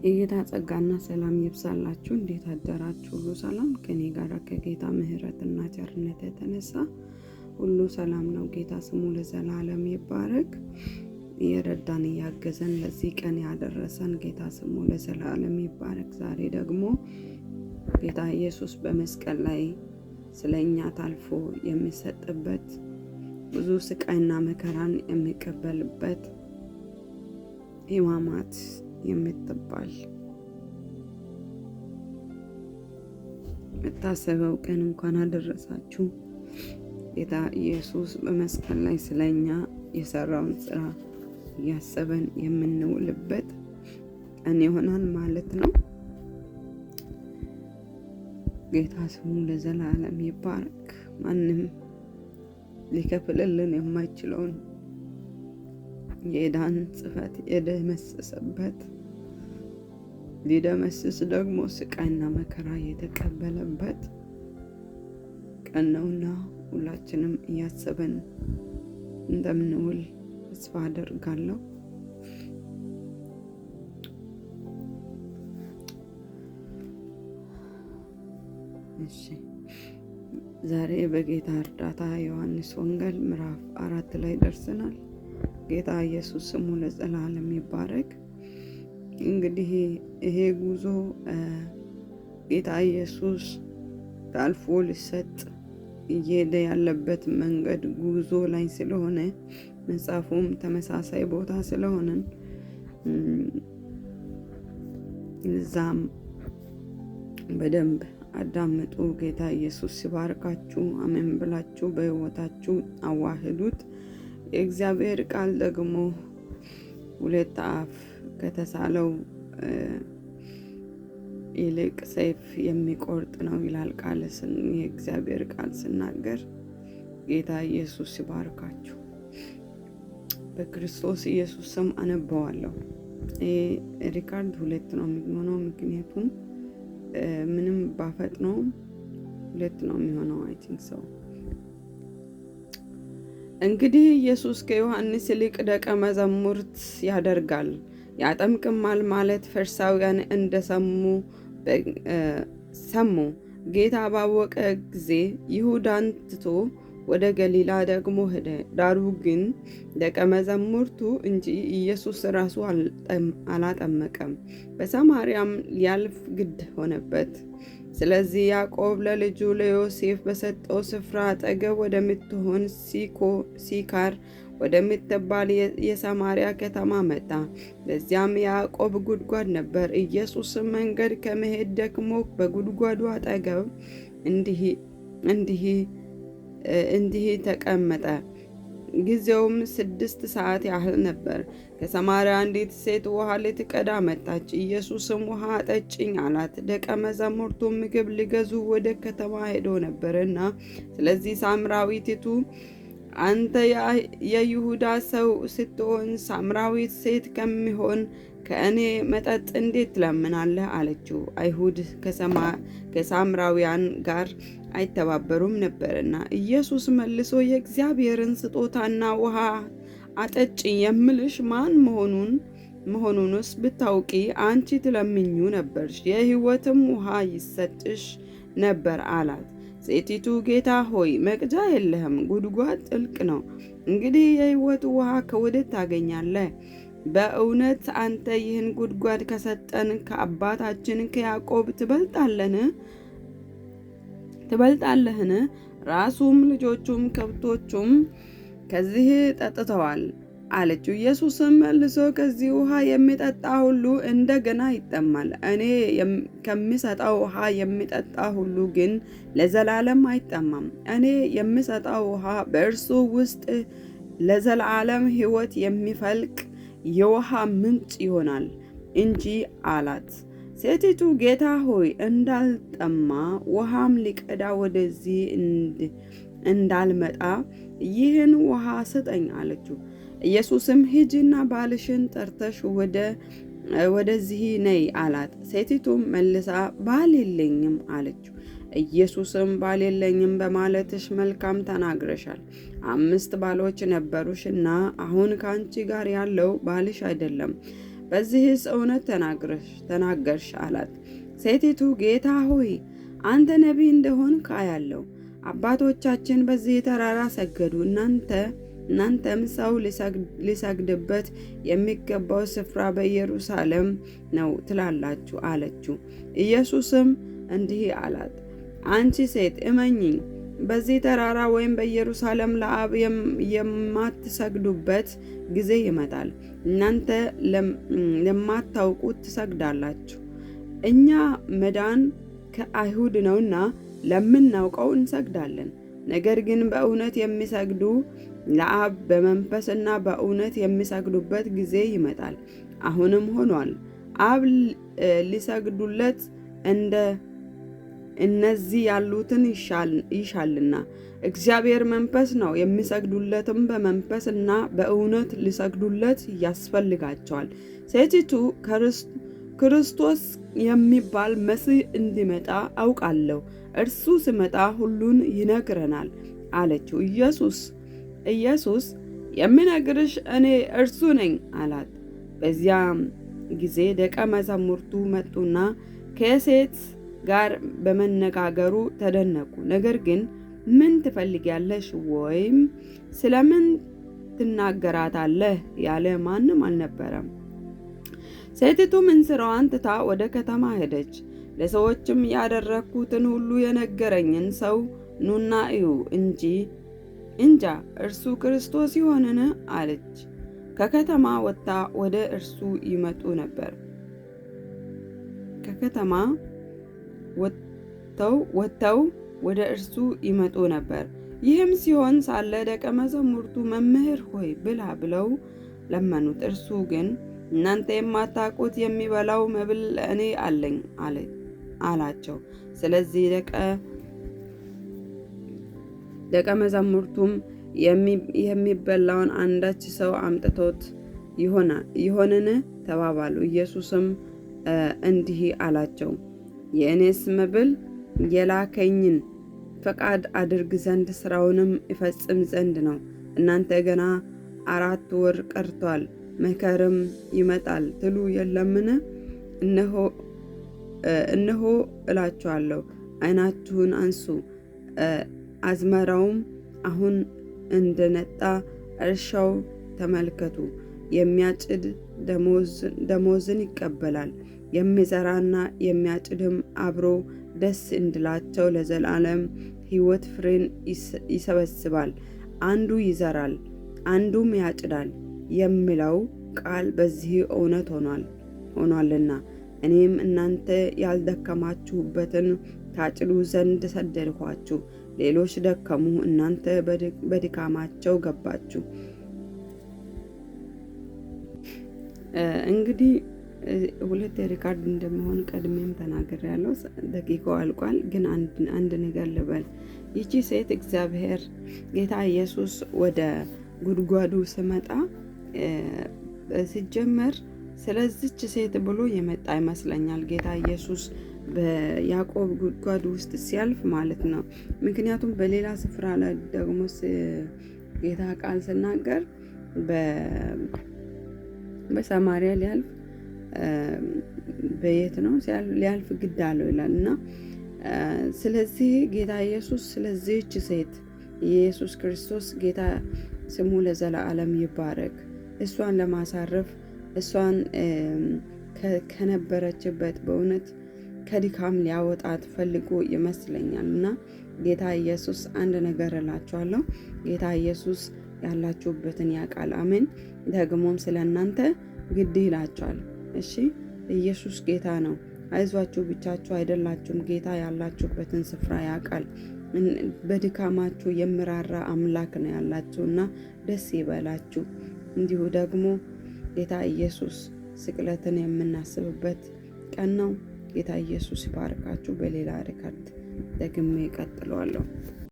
የጌታ ጸጋና ሰላም ይብዛላችሁ። እንዴት አደራችሁ? ሁሉ ሰላም ከኔ ጋር ከጌታ ምሕረትና ቸርነት የተነሳ ሁሉ ሰላም ነው። ጌታ ስሙ ለዘላለም ይባረክ። የረዳን ያገዘን ለዚህ ቀን ያደረሰን ጌታ ስሙ ለዘላለም ይባረክ። ዛሬ ደግሞ ጌታ ኢየሱስ በመስቀል ላይ ስለኛ ታልፎ የሚሰጥበት ብዙ ስቃይና መከራን የሚቀበልበት ሕማማት የምትባል መታሰቢያው ቀን እንኳን አደረሳችሁ። ጌታ ኢየሱስ በመስቀል ላይ ስለኛ የሰራውን ስራ እያሰበን የምንውልበት ቀን ይሆናል ማለት ነው። ጌታ ስሙ ለዘላለም ይባረክ። ማንም ሊከፍልልን የማይችለውን የዕዳን ጽሕፈት የደመሰሰበት ሊደመስስ ደግሞ ስቃይና መከራ የተቀበለበት ቀን ነውና ሁላችንም እያሰበን እንደምንውል ተስፋ አደርጋለሁ። ዛሬ በጌታ እርዳታ ዮሐንስ ወንጌል ምዕራፍ 4 ላይ ደርሰናል። ጌታ ኢየሱስ ስሙ ለዘላለም ይባረክ። እንግዲህ ይሄ ጉዞ ጌታ ኢየሱስ ታልፎ ሊሰጥ እየሄደ ያለበት መንገድ ጉዞ ላይ ስለሆነ መጽሐፉም ተመሳሳይ ቦታ ስለሆነን እዛም በደንብ አዳምጡ። ጌታ ኢየሱስ ሲባርካችሁ አሜን ብላችሁ በሕይወታችሁ አዋህዱት። የእግዚአብሔር ቃል ደግሞ ሁለት አፍ ከተሳለው ይልቅ ሰይፍ የሚቆርጥ ነው ይላል የእግዚአብሔር ቃል ስናገር። ጌታ ኢየሱስ ይባርካችሁ። በክርስቶስ ኢየሱስ ስም አነባዋለሁ። ሪካርድ 2 ነው የሚሆነው፣ ምክንያቱም ምንም ባፈጥነው 2 ነው የሚሆነው። አይ ቲንክ ሶ። እንግዲህ ኢየሱስ ከዮሐንስ ይልቅ ደቀ መዛሙርት ያደርጋል ያጠምቅማል ማለት ፈሪሳውያን እንደሰሙ ሰሙ። ጌታ ባወቀ ጊዜ ይሁዳን ትቶ ወደ ገሊላ ደግሞ ሄደ። ዳሩ ግን ደቀ መዛሙርቱ እንጂ ኢየሱስ ራሱ አላጠመቀም። በሰማርያም ሊያልፍ ግድ ሆነበት። ስለዚህ ያዕቆብ ለልጁ ለዮሴፍ በሰጠው ስፍራ አጠገብ ወደምትሆን ሲካር ወደምትባል የሰማርያ ከተማ መጣ። በዚያም ያዕቆብ ጉድጓድ ነበር። ኢየሱስም መንገድ ከመሄድ ደክሞ በጉድጓዱ አጠገብ እንዲህ ተቀመጠ። ጊዜውም 6 ሰዓት ያህል ነበር። ከሰማርያ አንዲት ሴት ውሃ ልትቀዳ መጣች። ኢየሱስም ውሃ አጠጭኝ አላት። ደቀ መዛሙርቱ ምግብ ሊገዙ ወደ ከተማ ሄዶ ነበርና፣ ስለዚህ ሳምራዊቲቱ አንተ የይሁዳ ሰው ስትሆን ሳምራዊት ሴት ከሚሆን ከእኔ መጠጥ እንዴት ትለምናለህ? አለችው። አይሁድ ከሳምራውያን ጋር አይተባበሩም ነበርና። ኢየሱስ መልሶ የእግዚአብሔርን ስጦታና ውሃ አጠጭኝ የምልሽ ማን መሆኑንስ ብታውቂ አንቺ ትለምኙ ነበርሽ፣ የሕይወትም ውሃ ይሰጥሽ ነበር አላት። ሴቲቱ ጌታ ሆይ መቅጃ የለህም፣ ጉድጓድ ጥልቅ ነው። እንግዲህ የሕይወት ውሃ ከወዴት ታገኛለህ? በእውነት አንተ ይህን ጉድጓድ ከሰጠን ከአባታችን ከያዕቆብ ትበልጣለህን? ራሱም ልጆቹም ከብቶቹም ከዚህ ጠጥተዋል አለችው። ኢየሱስም መልሶ ከዚህ ውሃ የሚጠጣ ሁሉ እንደገና ይጠማል። እኔ ከሚሰጠው ውሃ የሚጠጣ ሁሉ ግን ለዘላለም አይጠማም። እኔ የሚሰጠው ውሃ በእርሱ ውስጥ ለዘላለም ሕይወት የሚፈልቅ የውሃ ምንጭ ይሆናል እንጂ አላት። ሴቲቱ ጌታ ሆይ እንዳልጠማ ውሃም ሊቀዳ ወደዚህ እንዳልመጣ ይህን ውሃ ስጠኝ አለችው። ኢየሱስም ሂጂና ባልሽን ጠርተሽ ወደዚህ ነይ አላት። ሴቲቱም መልሳ ባል የለኝም አለችው። ኢየሱስም ባል የለኝም በማለትሽ መልካም ተናግረሻል። 5 ባሎች ነበሩሽና አሁን ከአንቺ ጋር ያለው ባልሽ አይደለም። በዚህስ እውነት ተናገርሽ አላት። ሴቲቱ ጌታ ሆይ አንተ ነቢይ እንደሆንክ አያለሁ። አባቶቻችን በዚህ ተራራ ሰገዱ፣ እናንተም ሰው ሊሰግድበት የሚገባው ስፍራ በኢየሩሳሌም ነው ትላላችሁ አለችው። ኢየሱስም እንዲህ አላት፣ አንቺ ሴት እመኚኝ፣ በዚህ ተራራ ወይም በኢየሩሳሌም ለአብ የማትሰግዱበት ጊዜ ይመጣል። እናንተ ለማታውቁት ትሰግዳላችሁ። እኛ መዳን ከአይሁድ ነውና ለምናውቀው እንሰግዳለን። ነገር ግን በእውነት የሚሰግዱ ለአብ በመንፈስና በእውነት የሚሰግዱበት ጊዜ ይመጣል፣ አሁንም ሆኗል። አብ ሊሰግዱለት እንደ እነዚህ ያሉትን ይሻልና። እግዚአብሔር መንፈስ ነው፣ የሚሰግዱለትም በመንፈስና በእውነት ሊሰግዱለት ያስፈልጋቸዋል። ሴቲቱ ክርስቶስ የሚባል መሲህ እንዲመጣ አውቃለሁ፣ እርሱ ሲመጣ ሁሉን ይነግረናል አለችው። ኢየሱስ የሚነግርሽ እኔ እርሱ ነኝ አላት። በዚያም ጊዜ ደቀ መዛሙርቱ መጡና ከሴት ጋር በመነጋገሩ ተደነቁ። ነገር ግን ምን ትፈልጊያለሽ ወይም ስለምን ትናገራታለህ ያለ ማንም አልነበረም። ሴቲቱም እንስራዋን ትታ ወደ ከተማ ሄደች። ለሰዎችም ያደረግኩትን ሁሉ የነገረኝን ሰው ኑና እዩ እንጃ እርሱ ክርስቶስ ይሆንን አለች። ከከተማ ወጥተው ወደ እርሱ ይመጡ ነበር። ይህም ሲሆን ሳለ ደቀ መዛሙርቱ መምህር ሆይ ብላ ብለው ለመኑት። እርሱ ግን እናንተ የማታውቁት የሚበላው መብል ለእኔ አለኝ አላቸው። ስለዚህ ደቀ መዛሙርቱም የሚበላውን አንዳች ሰው አምጥቶት ይሆንን ተባባሉ። ኢየሱስም እንዲህ አላቸው፣ የእኔስ መብል የላከኝን ፈቃድ አድርግ ዘንድ ስራውንም ይፈጽም ዘንድ ነው። እናንተ ገና 4 ወር ቀርቷል፣ መከርም ይመጣል ትሉ የለምን? እነሆ እላችኋለሁ፣ ዓይናችሁን አንሱ፣ አዝመራውም አሁን እንደነጣ እርሻው ተመልከቱ። የሚያጭድ ደሞዝን ይቀበላል፣ የሚዘራና የሚያጭድም አብሮ ደስ እንዲላቸው ለዘላለም ሕይወት ፍሬን ይሰበስባል። አንዱ ይዘራል አንዱም ያጭዳል የሚለው ቃል በዚህ እውነት ሆኗልና እኔም እናንተ ያልደከማችሁበትን ታጭዱ ዘንድ ሰደድኋችሁ። ሌሎች ደከሙ፣ እናንተ በድካማቸው ገባችሁ። እንግዲህ 2 ሪካርድ እንደሚሆን ቀድሜም ተናግሬያለሁ። ደቂቃው አልቋል። ግን አንድ ነገር ልበል። ይቺ ሴት እግዚአብሔር ጌታ ኢየሱስ ወደ ጉድጓዱ ስመጣ ሲጀመር ስለዚች ሴት ብሎ የመጣ ይመስለኛል። ጌታ ኢየሱስ በያዕቆብ ጉድጓድ ውስጥ ሲያልፍ ማለት ነው። ምክንያቱም በሌላ ስፍራ ላይ ደግሞ ጌታ ቃል ስናገር በሰማሪያ ሊያልፍ በየት ነው ሊያልፍ ግድ አለው ይላል እና ስለዚህ ጌታ ኢየሱስ ስለዚህች ሴት ኢየሱስ ክርስቶስ ጌታ ስሙ ለዘላለም ይባረክ፣ እሷን ለማሳረፍ እሷን ከነበረችበት በእውነት ከድካም ሊያወጣት ፈልጎ ይመስለኛል። እና ጌታ ኢየሱስ አንድ ነገር እላችኋለሁ፣ ጌታ ኢየሱስ ያላችሁበትን ያውቃል። አሜን። ደግሞም ስለ እናንተ ግድ ይላችኋል። እሺ፣ ኢየሱስ ጌታ ነው። አይዟችሁ፣ ብቻችሁ አይደላችሁም። ጌታ ያላችሁበትን ስፍራ ያውቃል። በድካማችሁ የሚራራ አምላክ ነው ያላችሁና ደስ ይበላችሁ። እንዲሁ ደግሞ ጌታ ኢየሱስ ስቅለትን የምናስብበት ቀን ነው። ጌታ ኢየሱስ ይባርካችሁ። በሌላ ሪካርድ ደግሜ እቀጥለዋለሁ።